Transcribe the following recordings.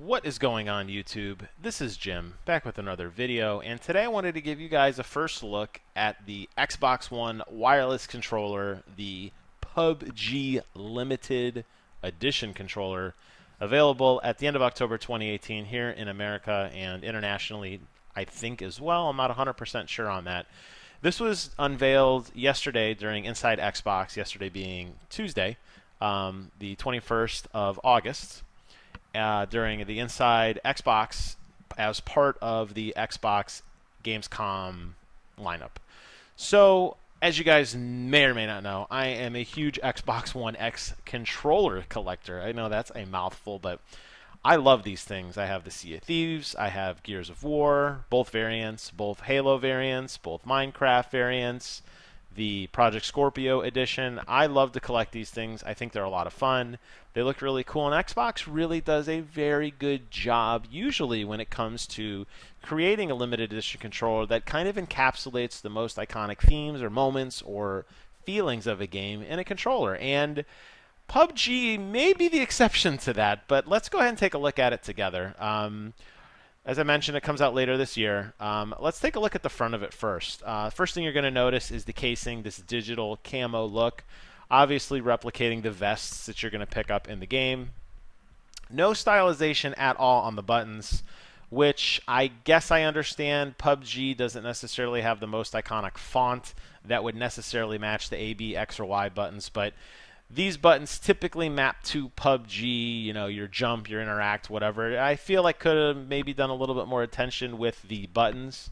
What is going on, YouTube? This is Jim, back with another video, and today I wanted to give you guys a first look at the Xbox One wireless controller, the PUBG Limited Edition controller, available at the end of October 2018 here in America and internationally, I think, as well. I'm not 100% sure on that. This was unveiled yesterday during Inside Xbox, yesterday being Tuesday, the 21st of August. During the Inside Xbox as part of the Xbox Gamescom lineup. So, as you guys may or may not know, I am a huge Xbox One X controller collector. I know that's a mouthful, but I love these things. I have the Sea of Thieves, I have Gears of War, both variants, both Halo variants, both Minecraft variants, the Project Scorpio edition. I love to collect these things. I think they're a lot of fun. They look really cool, and Xbox really does a very good job, usually when it comes to creating a limited edition controller that kind of encapsulates the most iconic themes or moments or feelings of a game in a controller. And PUBG may be the exception to that, but let's go ahead and take a look at it together. As I mentioned, it comes out later this year. Let's take a look at the front of it first. First thing you're going to notice is the casing, this digital camo look, obviously replicating the vests that you're going to pick up in the game. No stylization at all on the buttons, which I guess I understand. PUBG doesn't necessarily have the most iconic font that would necessarily match the A, B, X, or Y buttons, but these buttons typically map to PUBG, you know, your jump, your interact, whatever. I feel like could have maybe done a little bit more attention with the buttons.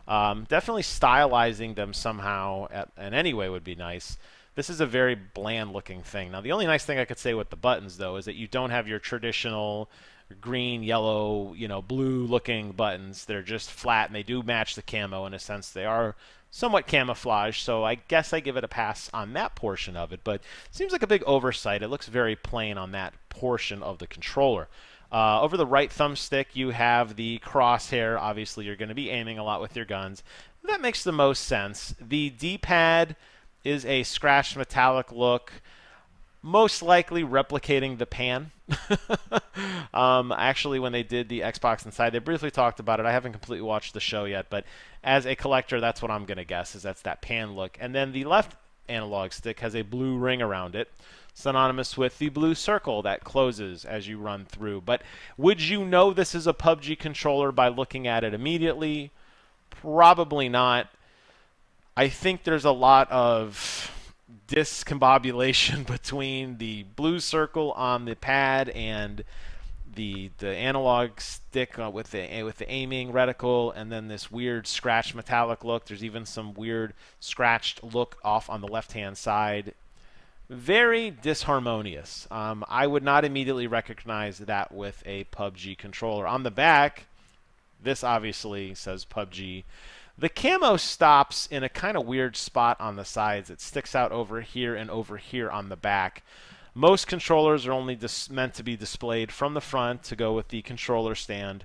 Definitely stylizing them somehow in any way would be nice. This is a very bland looking thing. Now, the only nice thing I could say with the buttons, though, is that you don't have your traditional green, yellow, blue looking buttons. They're just flat, and they do match the camo in a sense. They are somewhat camouflaged, so I guess I give it a pass on that portion of it, but it seems like a big oversight. It looks very plain on that portion of the controller. Over the right thumbstick, you have the crosshair. Obviously, you're going to be aiming a lot with your guns. That makes the most sense. The D-pad is a scratched metallic look, most likely replicating the pan. Actually, when they did the Xbox Inside, they briefly talked about it. I haven't completely watched the show yet, but as a collector, that's what I'm going to guess, is that's that pan look. And then the left analog stick has a blue ring around it, synonymous with the blue circle that closes as you run through. But would you know this is a PUBG controller by looking at it immediately? Probably not. I think there's a lot of discombobulation between the blue circle on the pad and the analog stick with the aiming reticle, and then this weird scratched metallic look. There's even some weird scratched look off on the left-hand side. Very disharmonious. I would not immediately recognize that with a PUBG controller. On the back, this obviously says PUBG. The camo stops in a kind of weird spot on the sides. It sticks out over here and over here on the back. Most controllers are only meant to be displayed from the front to go with the controller stand,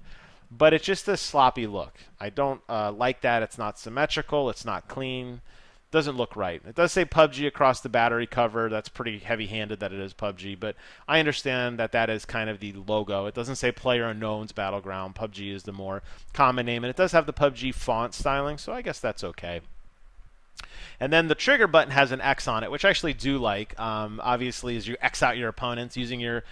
but it's just a sloppy look. I don't like that. It's not symmetrical. It's not clean. Doesn't look right. It does say PUBG across the battery cover. That's pretty heavy-handed that it is PUBG, but I understand that that is kind of the logo. It doesn't say PLAYERUNKNOWN'S BATTLEGROUND. PUBG is the more common name, and it does have the PUBG font styling, so I guess that's okay. And then the trigger button has an X on it, which I actually do like. Obviously, as you X out your opponents using your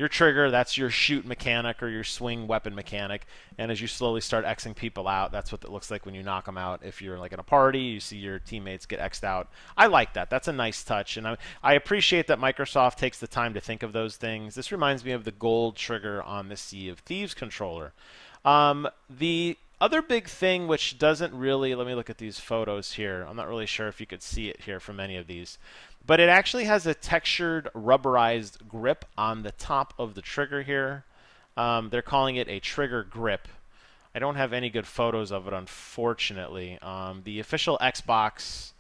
trigger, that's your shoot mechanic or your swing weapon mechanic. And as you slowly start Xing people out, that's what it looks like when you knock them out. If you're like in a party, you see your teammates get X'd out. I like that. That's a nice touch. And I appreciate that Microsoft takes the time to think of those things. This reminds me of the gold trigger on the Sea of Thieves controller. The other big thing, which doesn't really, let me look at these photos here. I'm not really sure if you could see it here from any of these, but it actually has a textured rubberized grip on the top of the trigger here. They're calling it a trigger grip. I don't have any good photos of it, unfortunately. The official Xbox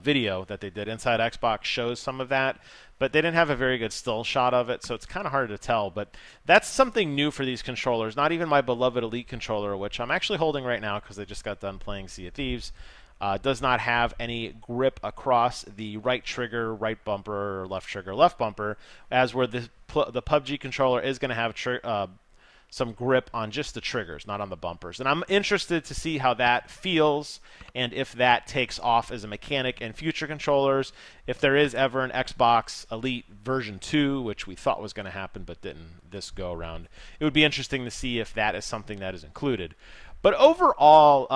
video that they did inside Xbox shows some of that, but they didn't have a very good still shot of it, so it's kind of hard to tell. But that's something new for these controllers. Not even my beloved Elite controller, which I'm actually holding right now because I just got done playing Sea of Thieves, does not have any grip across the right trigger, right bumper, or left trigger, left bumper, as where the PUBG controller is going to have some grip on just the triggers, not on the bumpers. And I'm interested to see how that feels and if that takes off as a mechanic in future controllers. If there is ever an Xbox Elite version 2, which we thought was going to happen but didn't this go around, it would be interesting to see if that is something that is included. But overall,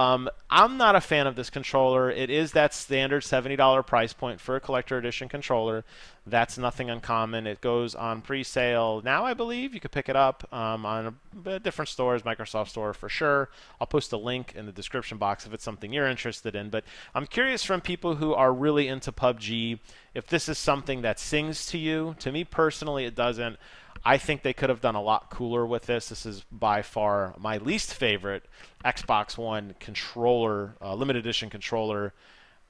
I'm not a fan of this controller. It is that standard $70 price point for a collector edition controller. That's nothing uncommon. It goes on pre-sale now, I believe. You could pick it up on different stores, Microsoft Store for sure. I'll post a link in the description box if it's something you're interested in. But I'm curious from people who are really into PUBG if this is something that sings to you. To me personally, it doesn't. I think they could have done a lot cooler with this. This is by far my least favorite Xbox One controller, limited edition controller.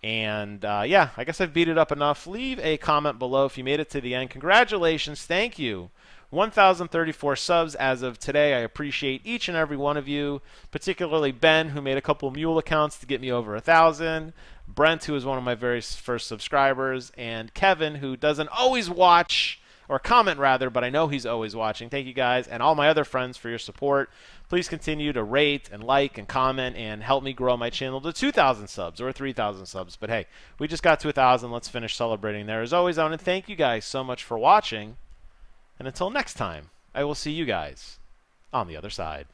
And yeah, I guess I've beat it up enough. Leave a comment below if you made it to the end. Congratulations. Thank you. 1,034 subs as of today. I appreciate each and every one of you, particularly Ben, who made a couple mule accounts to get me over 1,000. Brent, who is one of my very first subscribers. And Kevin, who doesn't always watch, or comment rather, but I know he's always watching. Thank you guys and all my other friends for your support. Please continue to rate and like and comment and help me grow my channel to 2,000 subs or 3,000 subs. But hey, we just got to 1,000. Let's finish celebrating there. As always, I want to thank you guys so much for watching. And until next time, I will see you guys on the other side.